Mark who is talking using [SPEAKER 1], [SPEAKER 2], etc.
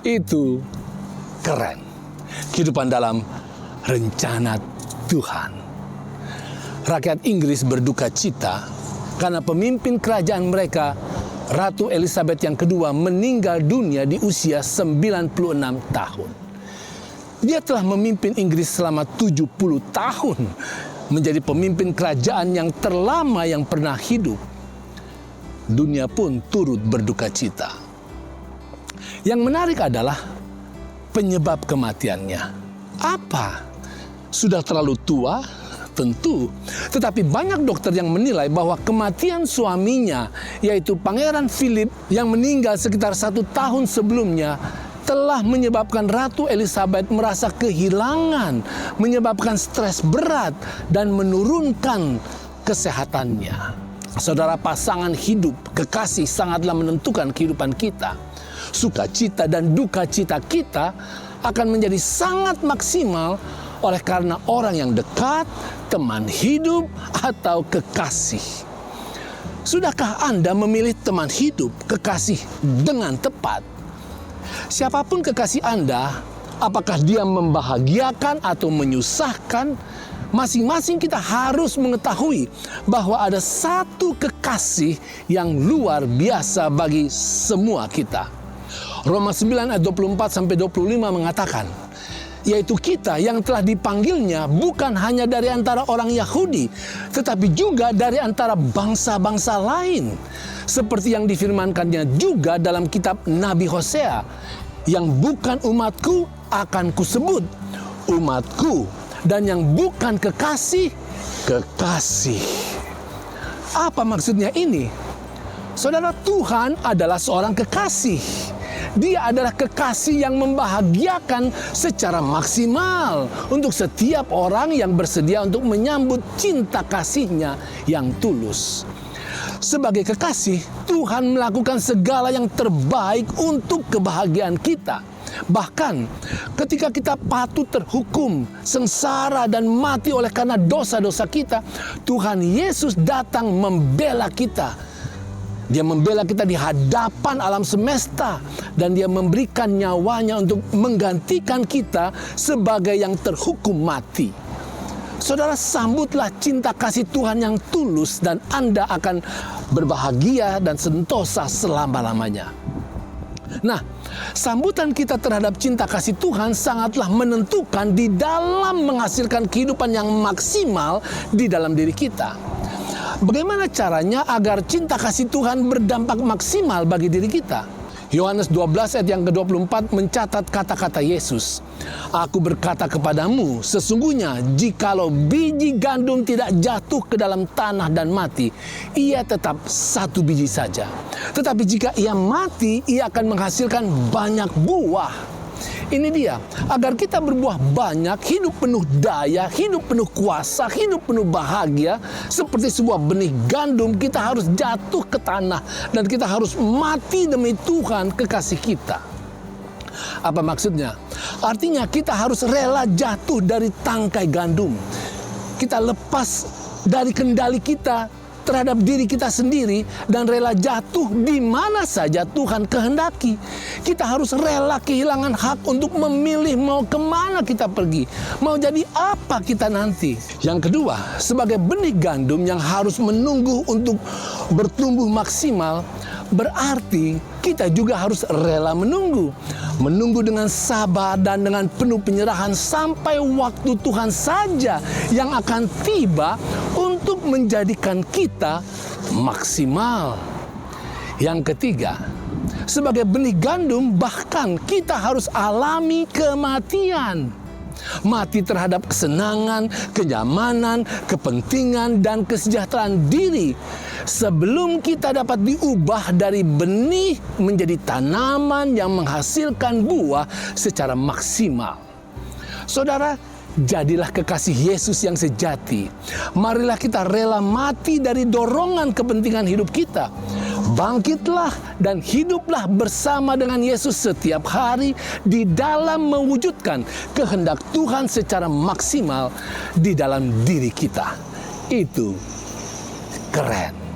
[SPEAKER 1] Itu keren. Kehidupan dalam rencana Tuhan. Rakyat Inggris berduka cita karena pemimpin kerajaan mereka, Ratu Elizabeth yang kedua, meninggal dunia di usia 96 tahun. Dia telah memimpin Inggris selama 70 tahun, menjadi pemimpin kerajaan yang terlama yang pernah hidup. Dunia pun turut berduka cita. Yang menarik adalah penyebab kematiannya. Apa? Sudah terlalu tua? Tentu. Tetapi banyak dokter yang menilai bahwa kematian suaminya, yaitu Pangeran Philip yang meninggal sekitar 1 tahun sebelumnya, telah menyebabkan Ratu Elizabeth merasa kehilangan, menyebabkan stres berat, dan menurunkan kesehatannya. Saudara, pasangan hidup, kekasih sangatlah menentukan kehidupan kita. Sukacita dan duka cita kita akan menjadi sangat maksimal oleh karena orang yang dekat, teman hidup, atau kekasih. Sudahkah Anda memilih teman hidup, kekasih dengan tepat? Siapapun kekasih Anda, apakah dia membahagiakan atau menyusahkan, masing-masing kita harus mengetahui bahwa ada satu kekasih yang luar biasa bagi semua kita. Roma 9 ayat 24-25 mengatakan, yaitu kita yang telah dipanggilnya bukan hanya dari antara orang Yahudi, tetapi juga dari antara bangsa-bangsa lain. Seperti yang difirmankannya juga dalam kitab Nabi Hosea, yang bukan umatku akan kusebut umatku, dan yang bukan kekasih, kekasih. Apa maksudnya ini? Saudara, Tuhan adalah seorang kekasih. Dia adalah kekasih yang membahagiakan secara maksimal untuk setiap orang yang bersedia untuk menyambut cinta kasihnya yang tulus. Sebagai kekasih, Tuhan melakukan segala yang terbaik untuk kebahagiaan kita. Bahkan ketika kita patut terhukum, sengsara, dan mati oleh karena dosa-dosa kita, Tuhan Yesus datang membela kita. Dia membela kita di hadapan alam semesta, dan dia memberikan nyawanya untuk menggantikan kita sebagai yang terhukum mati. Saudara, sambutlah cinta kasih Tuhan yang tulus, dan Anda akan berbahagia dan sentosa selama-lamanya. Nah, sambutan kita terhadap cinta kasih Tuhan sangatlah menentukan di dalam menghasilkan kehidupan yang maksimal di dalam diri kita. Bagaimana caranya agar cinta kasih Tuhan berdampak maksimal bagi diri kita? Yohanes 12 ayat yang ke-24 mencatat kata-kata Yesus. Aku berkata kepadamu, sesungguhnya jikalau biji gandum tidak jatuh ke dalam tanah dan mati, ia tetap satu biji saja. Tetapi jika ia mati, ia akan menghasilkan banyak buah. Ini dia, agar kita berbuah banyak, hidup penuh daya, hidup penuh kuasa, hidup penuh bahagia. Seperti sebuah benih gandum, kita harus jatuh ke tanah, dan kita harus mati demi Tuhan kekasih kita. Apa maksudnya? Artinya kita harus rela jatuh dari tangkai gandum. Kita lepas dari kendali kita terhadap diri kita sendiri, dan rela jatuh di mana saja Tuhan kehendaki. Kita harus rela kehilangan hak untuk memilih mau kemana kita pergi, mau jadi apa kita nanti. Yang kedua, sebagai benih gandum yang harus menunggu untuk bertumbuh maksimal, berarti kita juga harus rela menunggu. Menunggu dengan sabar dan dengan penuh penyerahan sampai waktu Tuhan saja yang akan tiba untuk menjadikan kita maksimal. Yang ketiga, sebagai benih gandum bahkan kita harus alami kematian. Mati terhadap kesenangan, kenyamanan, kepentingan, dan kesejahteraan diri sebelum kita dapat diubah dari benih menjadi tanaman yang menghasilkan buah secara maksimal. Saudara, jadilah kekasih Yesus yang sejati. Marilah kita rela mati dari dorongan kepentingan hidup kita. Bangkitlah dan hiduplah bersama dengan Yesus setiap hari di dalam mewujudkan kehendak Tuhan secara maksimal di dalam diri kita. Itu keren.